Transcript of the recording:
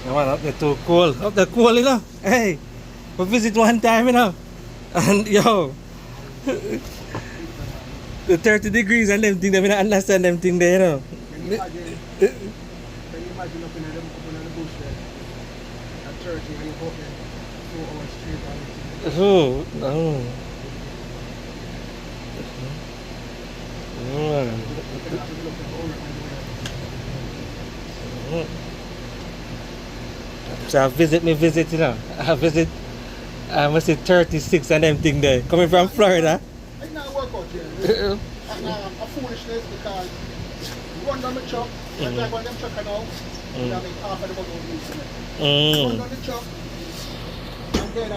Naman, they're too cool. Oh, they're cool, you know. Hey, we visit one time, you know. And yo, the 30 degrees and them thing, they don't understand them thing there, you know. Can you imagine up in the bush there at 30 and you go there 4 hours straight on it? Oh, no. So I visit, you know. I must say 36 and them thing there. Coming from Florida. It's not work out here. And a foolishness because you run down the truck, and like when them truck are now, you have half of the bottle of meat in it. Run down the truck, and then